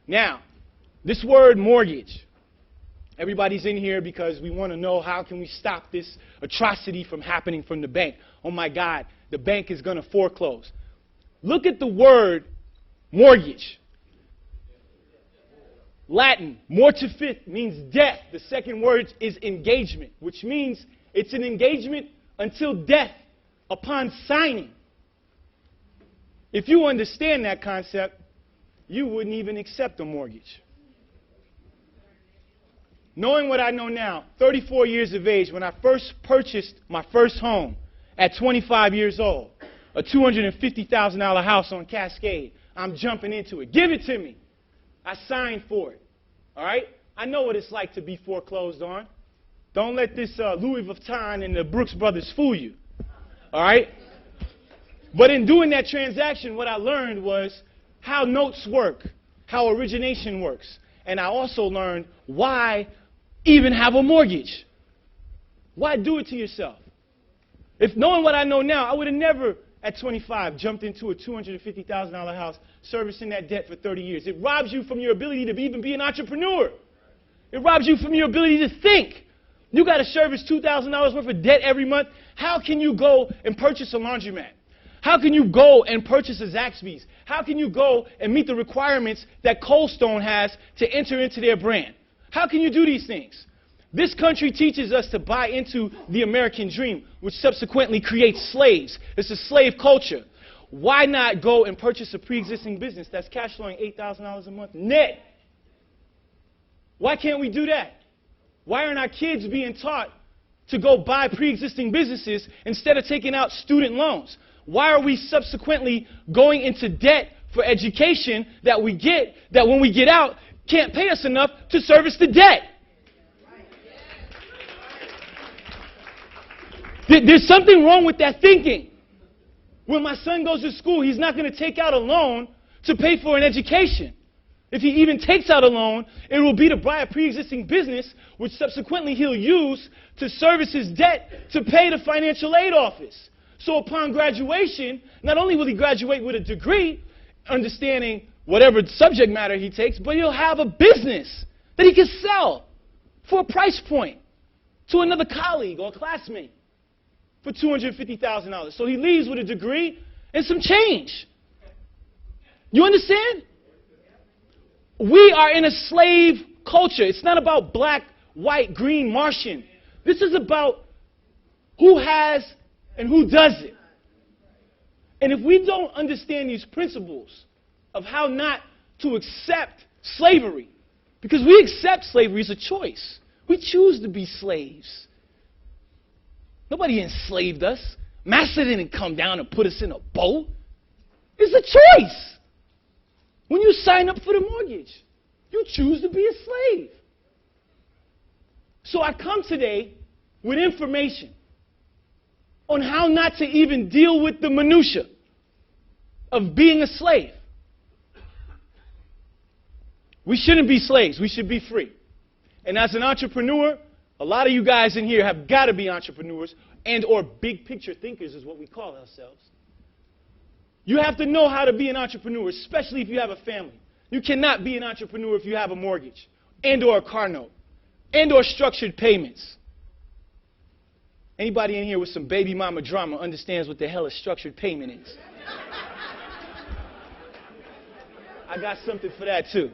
Now, this word mortgage, everybody's in here because we want to know how can we stop this atrocity from happening from the bank. Oh my God, the bank is going to foreclose. Look at the word mortgage. Latin, mortific, means death. The second word is engagement, which means it's an engagement until death upon signing. If you understand that concept, you wouldn't even accept a mortgage. Knowing what I know now, 34 years of age, when I first purchased my first home at 25 years old, a $250,000 house on Cascade, I'm jumping into it. Give it to me. I signed for it. All right? I know what it's like to be foreclosed on. Don't let this Louis Vuitton and the Brooks Brothers fool you. All right? But in doing that transaction, what I learned was how notes work, how origination works. And I also learned why even have a mortgage. Why do it to yourself? If knowing what I know now, I would have never, at 25, jumped into a $250,000 house, servicing that debt for 30 years. It robs you from your ability to even be an entrepreneur. It robs you from your ability to think. You got to service $2,000 worth of debt every month. How can you go and purchase a laundromat? How can you go and purchase a Zaxby's? How can you go and meet the requirements that Cold Stone has to enter into their brand? How can you do these things? This country teaches us to buy into the American dream, which subsequently creates slaves. It's a slave culture. Why not go and purchase a pre-existing business that's cash flowing $8,000 a month net? Why can't we do that? Why aren't our kids being taught to go buy pre-existing businesses instead of taking out student loans? Why are we subsequently going into debt for education that we get, that when we get out, can't pay us enough to service the debt? There's something wrong with that thinking. When my son goes to school, he's not going to take out a loan to pay for an education. If he even takes out a loan, it will be to buy a pre-existing business, which subsequently he'll use to service his debt to pay the financial aid office. So upon graduation, not only will he graduate with a degree, understanding whatever subject matter he takes, but he'll have a business that he can sell for a price point to another colleague or classmate for $250,000. So he leaves with a degree and some change. You understand? We are in a slave culture. It's not about black, white, green, Martian. This is about who has and who doesn't. And if we don't understand these principles of how not to accept slavery, because we accept slavery as a choice. We choose to be slaves. Nobody enslaved us. Master didn't come down and put us in a boat. It's a choice. When you sign up for the mortgage, you choose to be a slave. So I come today with information on how not to even deal with the minutia of being a slave. We shouldn't be slaves. We should be free. And as an entrepreneur, a lot of you guys in here have got to be entrepreneurs and or big picture thinkers is what we call ourselves. You have to know how to be an entrepreneur, especially if you have a family. You cannot be an entrepreneur if you have a mortgage and or a car note and or structured payments. Anybody in here with some baby mama drama understands what the hell a structured payment is. I got something for that too.